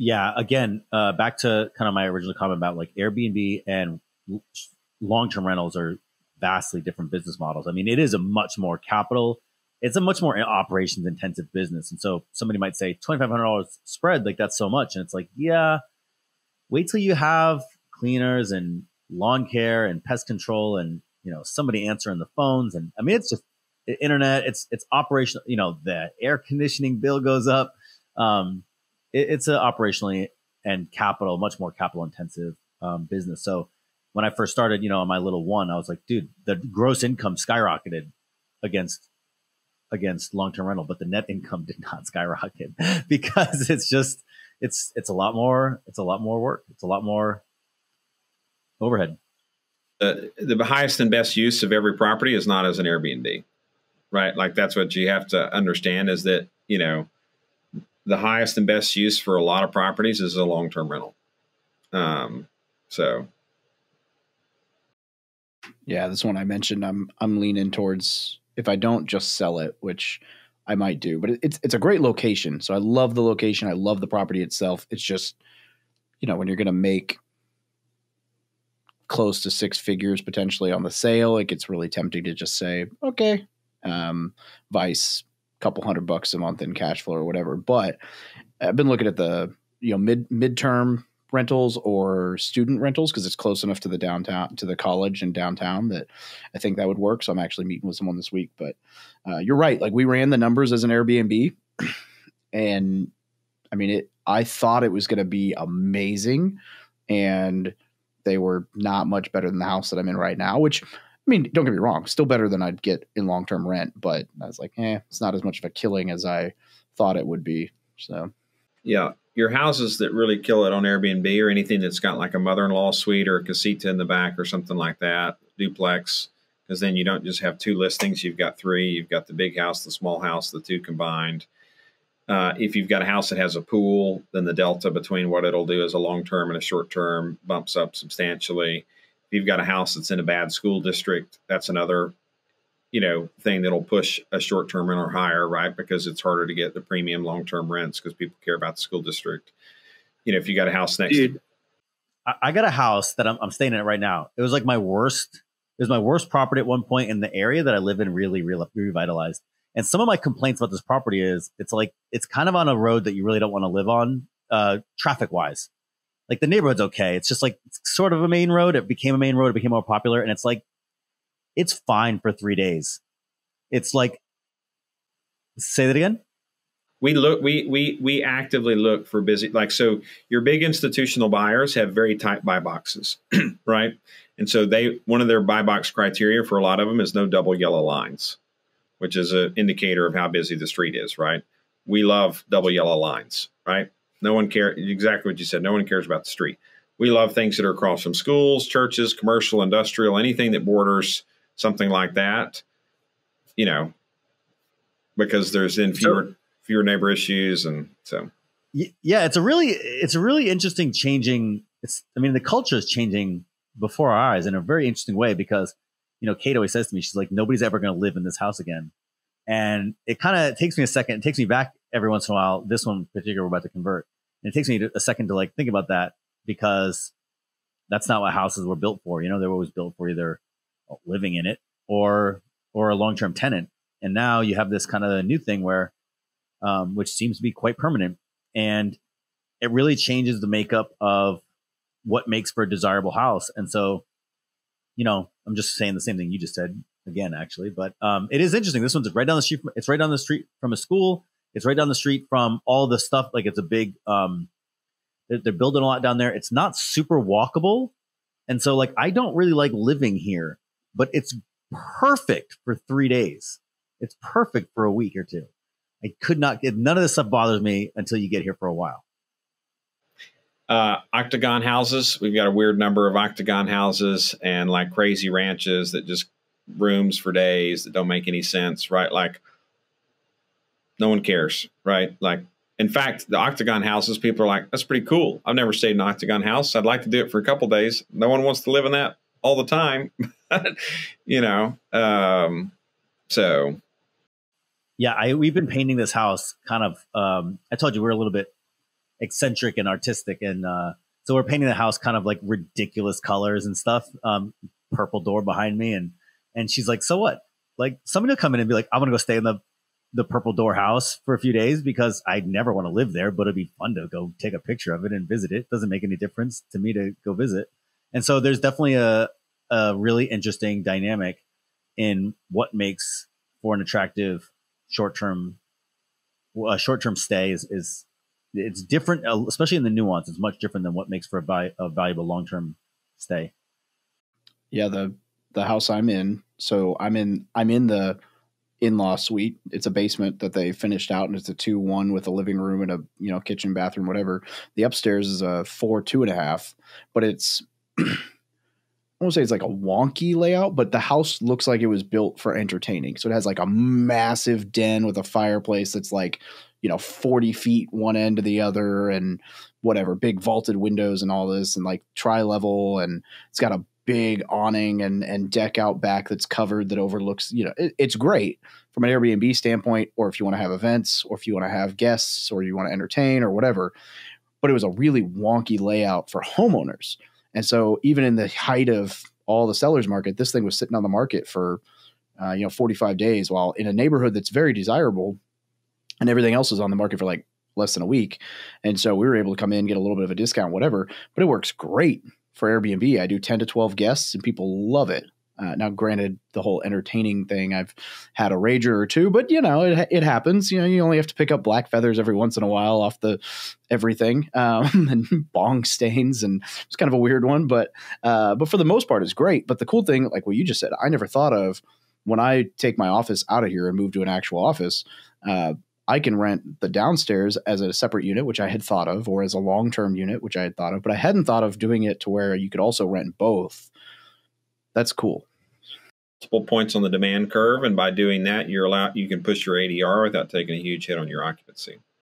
Yeah, again, back to kind of my original comment about like Airbnb and long-term rentals are vastly different business models. I mean, it is a much more capital, it's a much more operations intensive business. And so somebody might say $2,500 spread, like that's so much. And it's like, yeah, wait till you have cleaners and lawn care and pest control and, somebody answering the phones. And I mean, it's just internet, it's operational, the air conditioning bill goes up. It's a operationally and much more capital intensive business. So when I first started, on my little one, I was like, dude, the gross income skyrocketed against long-term rental, but the net income did not skyrocket because it's a lot more work. It's a lot more overhead. The highest and best use of every property is not as an Airbnb, right? Like that's what you have to understand is that, the highest and best use for a lot of properties is a long-term rental. So. Yeah, this one I mentioned, I'm leaning towards if I don't just sell it, which I might do, but it's a great location. So I love the location. I love the property itself. It's just, when you're going to make close to six figures potentially on the sale, it gets really tempting to just say, okay, vice, couple $100 a month in cash flow or whatever. But I've been looking at the, midterm rentals or student rentals because it's close enough to the downtown, to the college and downtown that I think that would work. So I'm actually meeting with someone this week, but you're right. Like we ran the numbers as an Airbnb and I mean, I thought it was going to be amazing and they were not much better than the house that I'm in right now, which I mean, don't get me wrong, still better than I'd get in long-term rent, but I was like, it's not as much of a killing as I thought it would be. So, yeah, your houses that really kill it on Airbnb or anything that's got like a mother-in-law suite or a casita in the back or something like that, duplex, because then you don't just have two listings, you've got three, you've got the big house, the small house, the two combined. If you've got a house that has a pool, then the delta between what it'll do as a long-term and a short-term bumps up substantially. If you've got a house that's in a bad school district, that's another, thing that'll push a short-term renter higher, right? Because it's harder to get the premium long-term rents because people care about the school district. If you got a house next to I got a house that I'm staying in it right now. It was like my worst. It was my worst property at one point in the area that I live in. Really revitalized. And some of my complaints about this property is it's kind of on a road that you really don't want to live on, traffic wise. Like the neighborhood's okay. It's just like it's sort of a main road. It became a main road. It became more popular, and it's like it's fine for 3 days. It's like, say that again. We actively look for busy, like, so your big institutional buyers have very tight buy boxes, right? And so one of their buy box criteria for a lot of them is no double yellow lines, which is an indicator of how busy the street is, right? We love double yellow lines, right? No one cares, exactly what you said. No one cares about the street. We love things that are across from schools, churches, commercial, industrial, anything that borders something like that, because there's then fewer neighbor issues. And so, yeah, it's a really interesting changing. The culture is changing before our eyes in a very interesting way because, Kate always says to me, she's like, nobody's ever going to live in this house again. And it kind of takes me a second. It takes me back every once in a while. This one in particular, we're about to convert. And it takes me a second to like think about that because that's not what houses were built for. They were always built for either living in it or a long-term tenant. And now you have this kind of new thing where, which seems to be quite permanent. And it really changes the makeup of what makes for a desirable house. And so, I'm just saying the same thing you just said again, actually, but it is interesting. This one's right down the street. It's right down the street from a school. It's right down the street from all the stuff. Like it's a big, they're building a lot down there. It's not super walkable. And so like, I don't really like living here, but it's perfect for 3 days. It's perfect for a week or two. I could not get, none of this stuff bothers me until you get here for a while. Octagon houses. We've got a weird number of octagon houses and like crazy ranches that just rooms for days that don't make any sense, right? Like no one cares, right? Like, in fact, the octagon houses, people are like, that's pretty cool. I've never stayed in an octagon house. I'd like to do it for a couple days. No one wants to live in that all the time, so. Yeah, we've been painting this house kind of, I told you we're a little bit eccentric and artistic. And so we're painting the house kind of like ridiculous colors and stuff. Purple door behind me, and she's like, so what? Like somebody will come in and be like, I'm gonna go stay in the purple door house for a few days because I never want to live there, but it'd be fun to go take a picture of it and visit it. Doesn't make any difference to me to go visit. And so there's definitely a really interesting dynamic in what makes for an attractive short-term stay is it's different, especially in the nuance. It's much different than what makes for a valuable long-term stay. Yeah. The house I'm in. So I'm in the in-law suite. It's a basement that they finished out, and it's a 2-1 with a living room and a kitchen, bathroom, whatever. The upstairs is a 4 2.5, but it's I won't say it's like a wonky layout, but the house looks like it was built for entertaining. So it has like a massive den with a fireplace that's like 40 feet one end to the other, and whatever, big vaulted windows and all this, and like tri-level, and it's got a big awning and deck out back that's covered that overlooks, it's great from an Airbnb standpoint, or if you want to have events, or if you want to have guests, or you want to entertain or whatever. But it was a really wonky layout for homeowners. And so even in the height of all the sellers market, this thing was sitting on the market for 45 days, while in a neighborhood that's very desirable, and everything else is on the market for like less than a week. And so we were able to come in, get a little bit of a discount, whatever, but it works great for Airbnb. I do 10 to 12 guests and people love it. Now, granted, the whole entertaining thing, I've had a rager or two, but it happens. You only have to pick up black feathers every once in a while off the everything, and bong stains, and it's kind of a weird one. But for the most part, it's great. But the cool thing, like what you just said, I never thought of when I take my office out of here and move to an actual office. I can rent the downstairs as a separate unit, which I had thought of, or as a long-term unit, which I had thought of, but I hadn't thought of doing it to where you could also rent both. That's cool. Multiple points on the demand curve, and by doing that, you can push your ADR without taking a huge hit on your occupancy.